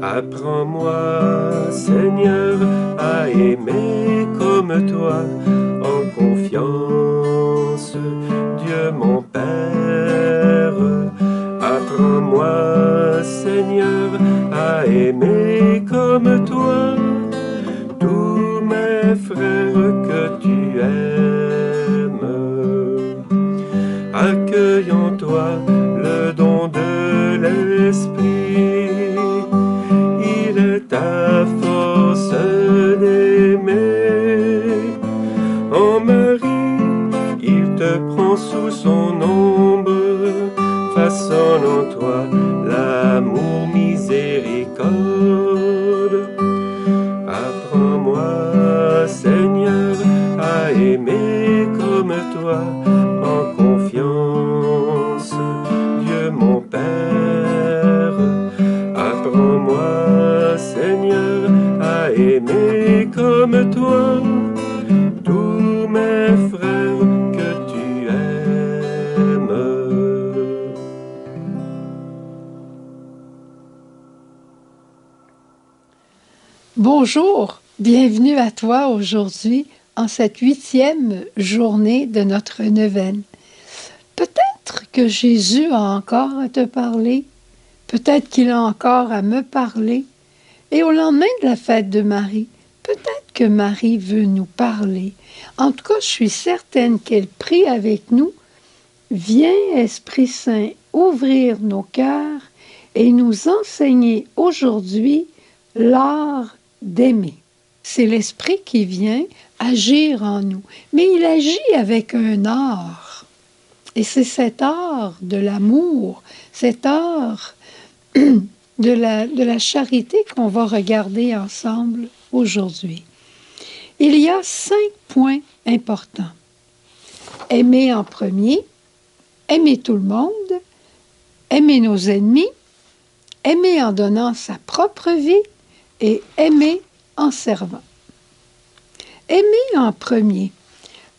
Apprends-moi, Seigneur, à aimer comme toi, en confiance, Dieu mon Père. Apprends-moi, Seigneur, à aimer comme toi, tous mes frères que tu aimes. Accueille en toi le don de l'Esprit, il est ta force d'aimer. En Marie, il te prend sous son ombre, façonne en toi l'amour miséricorde. Apprends-moi, Seigneur, à aimer comme toi, en confiance, Dieu mon Père. Apprends-moi, Seigneur, à aimer comme toi, tous mes frères que tu aimes. Bonjour, bienvenue à toi aujourd'hui en cette 8e journée de notre neuvaine. Peut-être que Jésus a encore à te parler, peut-être qu'il a encore à me parler, et au lendemain de la fête de Marie, peut-être que Marie veut nous parler. En tout cas, je suis certaine qu'elle prie avec nous. Viens, Esprit Saint, ouvrir nos cœurs et nous enseigner aujourd'hui l'art d'aimer. C'est l'Esprit qui vient agir en nous, mais il agit avec un art. Et c'est cet art de l'amour, cet art de la charité qu'on va regarder ensemble aujourd'hui. Il y a 5 points importants. Aimer en premier, aimer tout le monde, aimer nos ennemis, aimer en donnant sa propre vie et aimer en servant. Aimer en premier.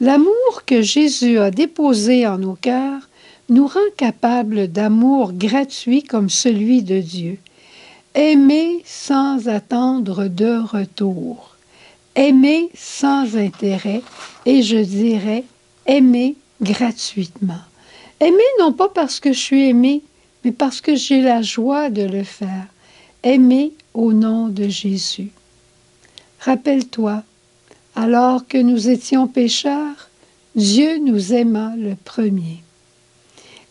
L'amour que Jésus a déposé en nos cœurs nous rend capables d'amour gratuit comme celui de Dieu. Aimer sans attendre de retour. Aimer sans intérêt et je dirais aimer gratuitement. Aimer non pas parce que je suis aimé, mais parce que j'ai la joie de le faire. Aimer au nom de Jésus. Rappelle-toi, alors que nous étions pécheurs, Dieu nous aima le premier.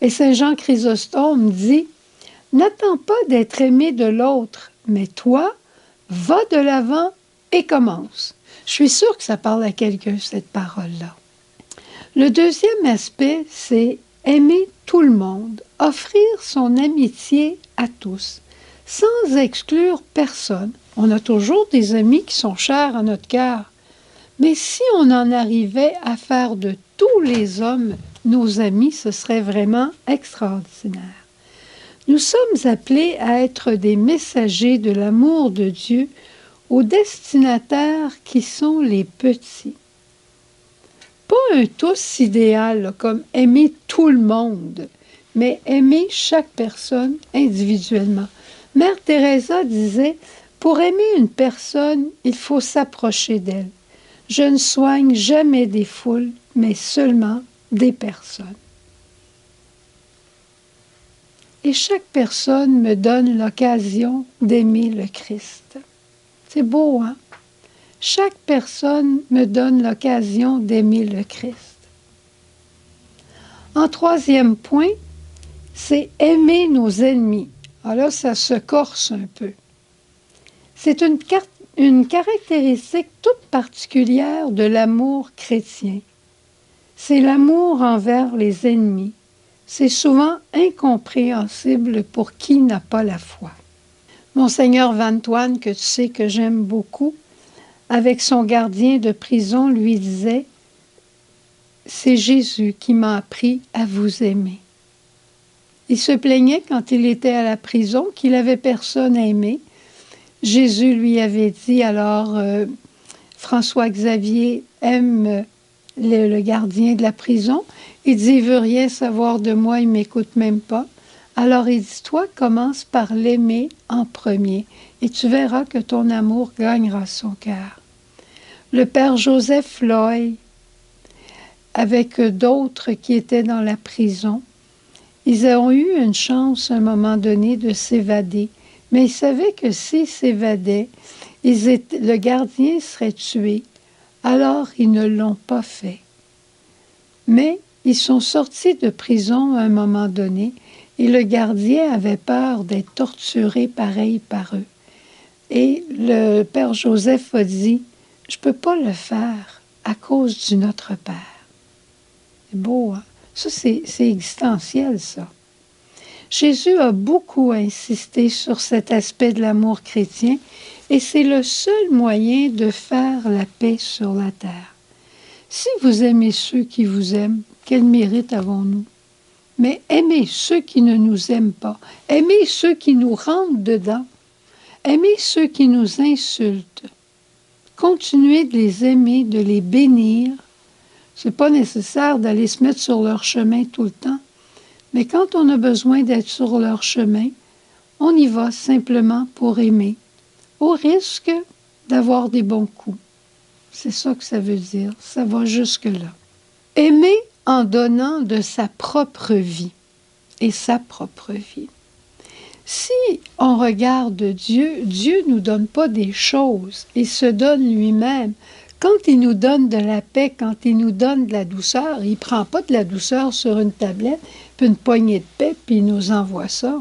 Et Saint Jean Chrysostome dit, « N'attends pas d'être aimé de l'autre, mais toi, va de l'avant et commence. » Je suis sûre que ça parle à quelqu'un, cette parole-là. Le deuxième aspect, c'est aimer tout le monde, offrir son amitié à tous, sans exclure personne. On a toujours des amis qui sont chers à notre cœur. Mais si on en arrivait à faire de tous les hommes nos amis, ce serait vraiment extraordinaire. Nous sommes appelés à être des messagers de l'amour de Dieu aux destinataires qui sont les petits. Pas un tous idéal, comme aimer tout le monde, mais aimer chaque personne individuellement. Mère Teresa disait, pour aimer une personne, il faut s'approcher d'elle. Je ne soigne jamais des foules, mais seulement des personnes. Et chaque personne me donne l'occasion d'aimer le Christ. C'est beau, hein? Chaque personne me donne l'occasion d'aimer le Christ. En troisième point, c'est aimer nos ennemis. Alors là, ça se corse un peu. C'est une caractéristique toute particulière de l'amour chrétien. C'est l'amour envers les ennemis. C'est souvent incompréhensible pour qui n'a pas la foi. Monseigneur Vantoine, que tu sais que j'aime beaucoup, avec son gardien de prison, lui disait « C'est Jésus qui m'a appris à vous aimer ». Il se plaignait quand il était à la prison qu'il n'avait personne à aimer. Jésus lui avait dit alors François-Xavier aime le gardien de la prison. Il dit, il veut rien savoir de moi, il ne m'écoute même pas. Alors il dit, toi, commence par l'aimer en premier et tu verras que ton amour gagnera son cœur. Le père Joseph Loy, avec d'autres qui étaient dans la prison, ils ont eu une chance à un moment donné de s'évader, mais ils savaient que s'ils s'évadaient, le gardien serait tué. Alors ils ne l'ont pas fait. Mais ils sont sortis de prison à un moment donné et le gardien avait peur d'être torturé pareil par eux. Et le père Joseph a dit, « Je ne peux pas le faire à cause du Notre Père. » C'est beau, hein? Ça, c'est existentiel, ça. Jésus a beaucoup insisté sur cet aspect de l'amour chrétien et c'est le seul moyen de faire la paix sur la terre. Si vous aimez ceux qui vous aiment, quel mérite avons-nous? Mais aimez ceux qui ne nous aiment pas. Aimez ceux qui nous rentrent dedans. Aimez ceux qui nous insultent. Continuez de les aimer, de les bénir. Ce n'est pas nécessaire d'aller se mettre sur leur chemin tout le temps. Mais quand on a besoin d'être sur leur chemin, on y va simplement pour aimer, au risque d'avoir des bons coups. C'est ça que ça veut dire. Ça va jusque-là. Aimer en donnant de sa propre vie et sa propre vie. Si on regarde Dieu, Dieu ne nous donne pas des choses, il se donne lui-même. Quand il nous donne de la paix, quand il nous donne de la douceur, il ne prend pas de la douceur sur une tablette, puis une poignée de paix, puis il nous envoie ça.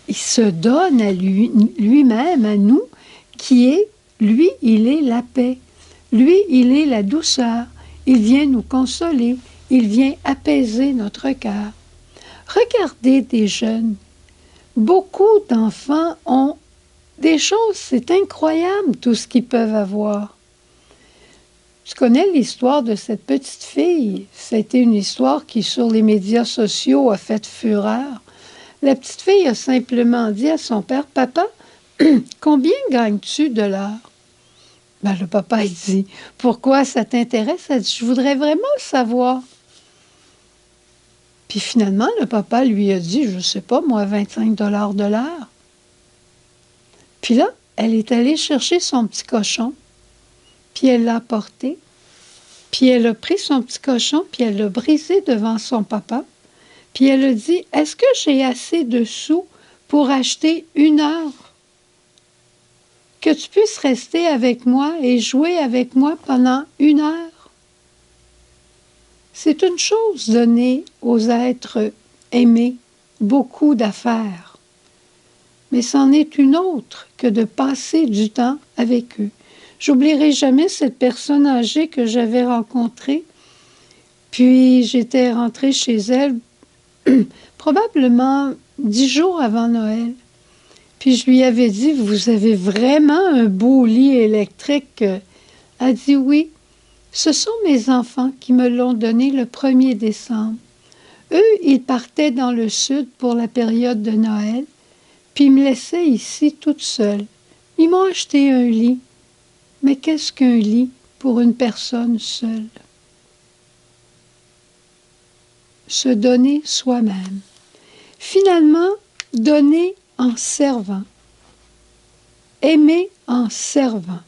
Il se donne à lui-même, à nous, qui est, lui, il est la paix. Lui, il est la douceur. Il vient nous consoler. Il vient apaiser notre cœur. Regardez des jeunes. Beaucoup d'enfants ont des choses, c'est incroyable tout ce qu'ils peuvent avoir. Je connais l'histoire de cette petite fille. C'était une histoire qui, sur les médias sociaux, a fait fureur. La petite fille a simplement dit à son père, « Papa, combien gagnes-tu de l'heure? » Ben, le papa, il dit, « Pourquoi ça t'intéresse? » Elle dit, « Je voudrais vraiment le savoir. » Puis finalement, le papa lui a dit, « Je ne sais pas, moi, 25 $ de l'heure. » Puis là, elle est allée chercher son petit cochon, puis elle l'a apporté, puis elle a pris son petit cochon, puis elle l'a brisé devant son papa, puis elle a dit, « Est-ce que j'ai assez de sous pour acheter 1 heure? Que tu puisses rester avec moi et jouer avec moi pendant 1 heure? » C'est une chose donner aux êtres aimés beaucoup d'affaires, mais c'en est une autre que de passer du temps avec eux. J'oublierai jamais cette personne âgée que j'avais rencontrée, puis j'étais rentrée chez elle probablement 10 jours avant Noël. Puis je lui avais dit, « Vous avez vraiment un beau lit électrique. » Elle dit, « Oui, ce sont mes enfants qui me l'ont donné le 1er décembre. Eux, ils partaient dans le sud pour la période de Noël, puis ils me laissaient ici toute seule. Ils m'ont acheté un lit. Mais qu'est-ce qu'un lit pour une personne seule? » Se donner soi-même. Finalement, donner en servant. Aimer en servant.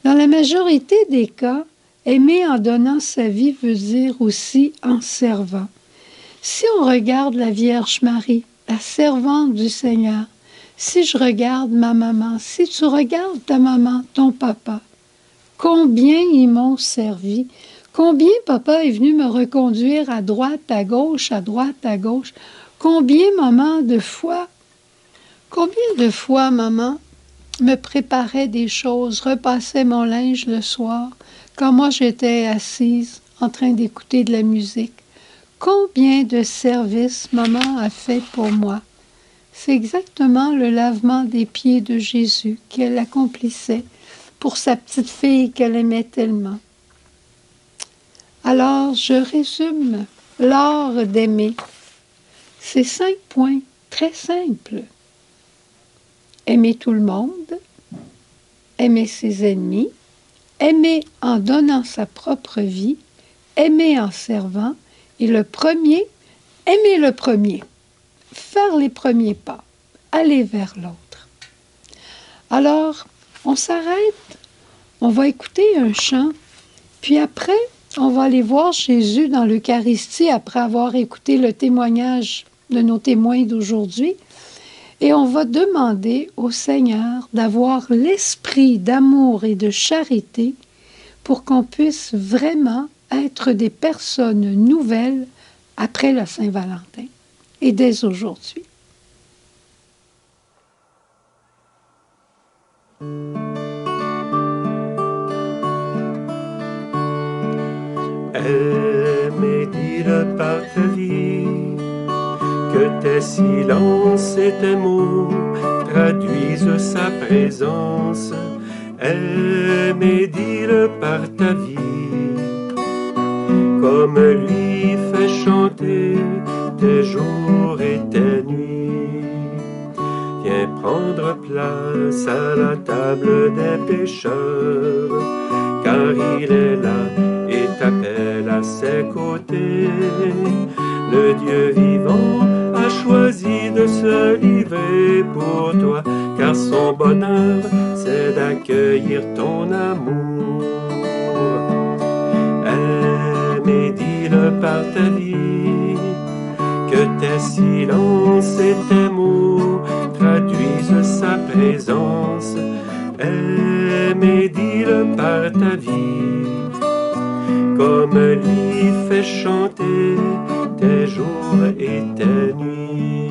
Dans la majorité des cas, aimer en donnant sa vie veut dire aussi en servant. Si on regarde la Vierge Marie, la servante du Seigneur, si je regarde ma maman, si tu regardes ta maman, ton papa, combien ils m'ont servi, combien papa est venu me reconduire à droite, à gauche, combien maman de fois maman me préparait des choses, repassait mon linge le soir, quand moi j'étais assise en train d'écouter de la musique. Combien de services maman a fait pour moi. C'est exactement le lavement des pieds de Jésus qu'elle accomplissait pour sa petite fille qu'elle aimait tellement. Alors, je résume l'art d'aimer. C'est 5 points très simples. Aimer tout le monde, aimer ses ennemis, aimer en donnant sa propre vie, aimer en servant, et le premier, aimer le premier. faire les premiers pas, aller vers l'autre. Alors, on s'arrête, on va écouter un chant, puis après, on va aller voir Jésus dans l'Eucharistie après avoir écouté le témoignage de nos témoins d'aujourd'hui. Et on va demander au Seigneur d'avoir l'esprit d'amour et de charité pour qu'on puisse vraiment être des personnes nouvelles après la Saint-Valentin et dès aujourd'hui. Aime, dis-le par ta vie, que tes silences et tes mots traduisent sa présence. Aime et dis-le par ta vie, comme lui fait chanter tes jours et tes nuits. Viens prendre place à la table des pécheurs, car il est là et t'appelle à ses côtés. Le Dieu vivant a choisi de se livrer pour toi, car son bonheur, c'est d'accueillir ton amour. Aime et dis-le par ta vie, que tes silences et tes mots traduisent sa présence. Aime et dis-le par ta vie, comme lui fait chanter tes jours et tes nuits.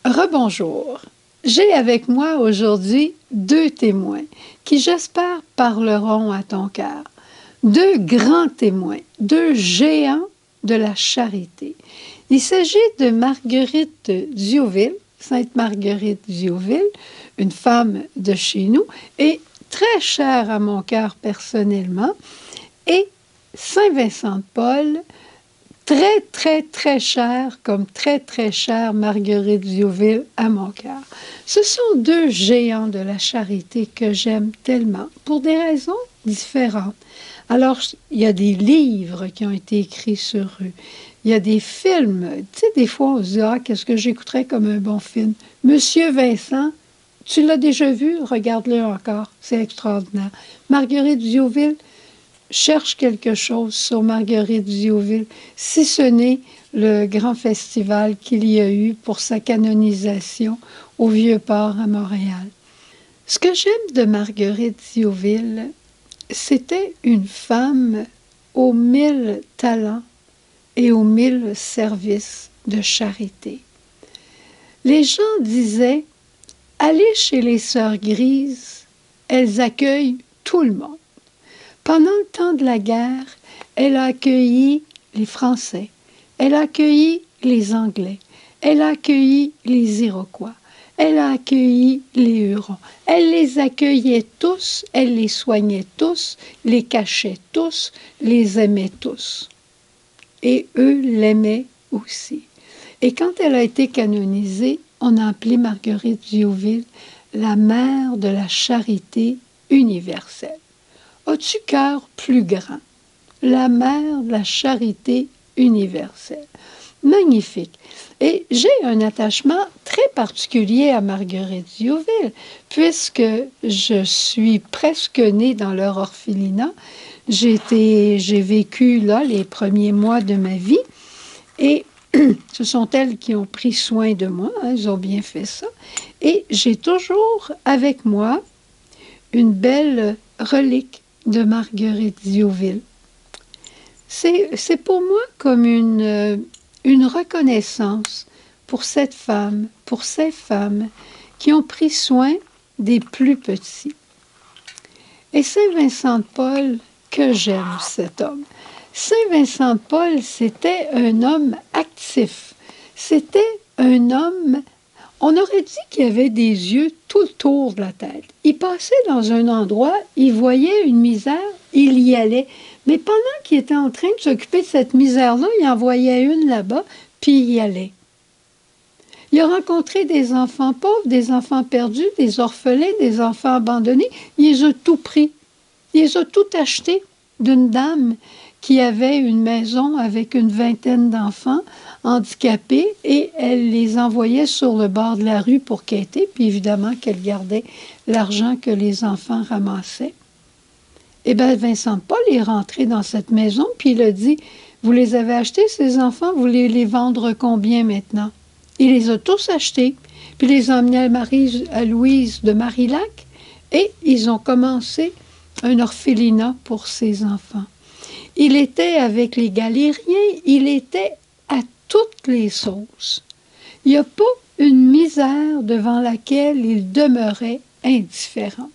Rebonjour. J'ai avec moi aujourd'hui 2 témoins qui, j'espère, parleront à ton cœur. 2 grands témoins, 2 géants de la charité. Il s'agit de Marguerite Diouville, Sainte Marguerite Diouville, une femme de chez nous et très chère à mon cœur personnellement, et Saint Vincent de Paul, très, très, très cher, comme très, très chère Marguerite Diouville à mon cœur. Ce sont 2 géants de la charité que j'aime tellement, pour des raisons différentes. Alors, il y a des livres qui ont été écrits sur eux. Il y a des films. Tu sais, des fois, on se dit « Ah, qu'est-ce que j'écouterais comme un bon film? » Monsieur Vincent, tu l'as déjà vu? Regarde-le encore. C'est extraordinaire. Marguerite Diouville, cherche quelque chose sur Marguerite Diouville, si ce n'est le grand festival qu'il y a eu pour sa canonisation au Vieux-Port à Montréal. Ce que j'aime de Marguerite Diouville, c'était une femme aux 1000 talents et aux 1000 services de charité. Les gens disaient « Allez chez les Sœurs Grises, elles accueillent tout le monde. » Pendant le temps de la guerre, elle a accueilli les Français, elle a accueilli les Anglais, elle a accueilli les Iroquois, elle a accueilli les Hurons. Elle les accueillait tous, elle les soignait tous, les cachait tous, les aimait tous. Et eux l'aimaient aussi. Et quand elle a été canonisée, on a appelé Marguerite Diouville la mère de la charité universelle. As-tu cœur plus grand? La mère de la charité universelle. Magnifique. Et j'ai un attachement très particulier à Marguerite Diouville, puisque je suis presque née dans leur orphelinat. J'ai vécu là les premiers mois de ma vie, et ce sont elles qui ont pris soin de moi, hein, elles ont bien fait ça. Et j'ai toujours avec moi une belle relique de Marguerite Diouville. C'est pour moi comme une reconnaissance pour cette femme, pour ces femmes qui ont pris soin des plus petits. Et Saint Vincent de Paul, que j'aime cet homme. Saint Vincent de Paul, c'était un homme actif. C'était un homme, on aurait dit qu'il avait des yeux tout autour de la tête. Il passait dans un endroit, il voyait une misère, il y allait. Mais pendant qu'il était en train de s'occuper de cette misère-là, il en voyait une là-bas, puis il y allait. Il a rencontré des enfants pauvres, des enfants perdus, des orphelins, des enfants abandonnés. Il les a tout pris. Il les a tout achetés d'une dame qui avait une maison avec une vingtaine d'enfants handicapés et elle les envoyait sur le bord de la rue pour quêter, puis évidemment qu'elle gardait l'argent que les enfants ramassaient. Eh bien, Vincent de Paul est rentré dans cette maison, puis il a dit, « Vous les avez achetés, ces enfants? Vous voulez les vendre combien maintenant? » Il les a tous achetés, puis les a emmenés à Louise de Marillac, et ils ont commencé un orphelinat pour ses enfants. Il était avec les galériens, il était à toutes les sauces. Il n'y a pas une misère devant laquelle il demeurait indifférent.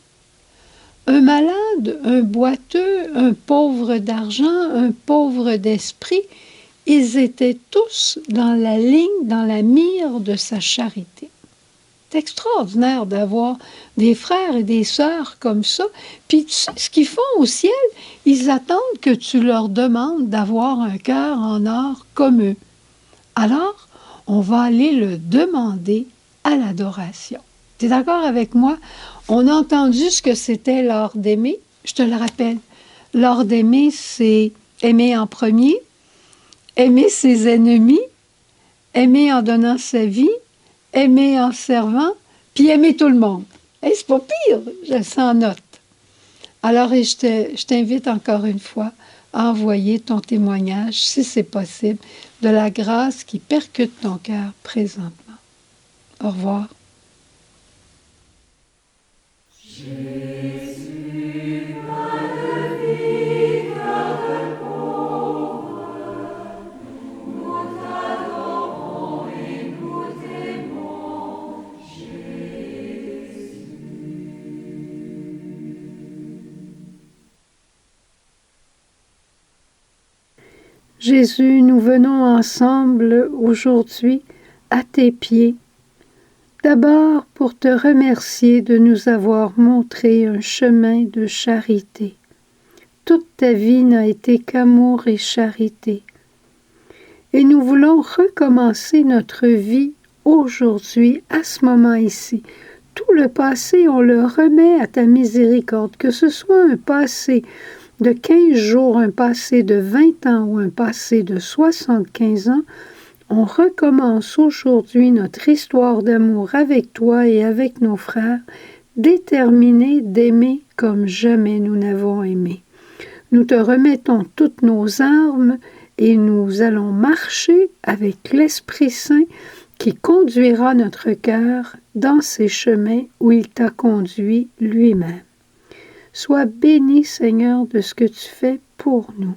Un malade, un boiteux, un pauvre d'argent, un pauvre d'esprit, ils étaient tous dans la ligne, dans la mire de sa charité. C'est extraordinaire d'avoir des frères et des sœurs comme ça. Puis tu sais ce qu'ils font au ciel? Ils attendent que tu leur demandes d'avoir un cœur en or comme eux. Alors, on va aller le demander à l'adoration. Tu es d'accord avec moi? On a entendu ce que c'était l'art d'aimer. Je te le rappelle. L'art d'aimer, c'est aimer en premier, aimer ses ennemis, aimer en donnant sa vie, aimer en servant, puis aimer tout le monde. Hey, c'est pas pire, je sens note. Alors, je t'invite encore une fois à envoyer ton témoignage, si c'est possible, de la grâce qui percute ton cœur présentement. Au revoir. Jésus, ma vie, cœur pauvre, nous t'adorons et nous t'aimons, Jésus. Jésus, nous venons ensemble aujourd'hui à tes pieds. D'abord pour te remercier de nous avoir montré un chemin de charité. Toute ta vie n'a été qu'amour et charité. Et nous voulons recommencer notre vie aujourd'hui, à ce moment ici. Tout le passé, on le remet à ta miséricorde, que ce soit un passé de 15 jours, un passé de 20 ans ou un passé de 75 ans, on recommence aujourd'hui notre histoire d'amour avec toi et avec nos frères, déterminés d'aimer comme jamais nous n'avons aimé. Nous te remettons toutes nos armes et nous allons marcher avec l'Esprit Saint qui conduira notre cœur dans ces chemins où il t'a conduit lui-même. Sois béni, Seigneur, de ce que tu fais pour nous.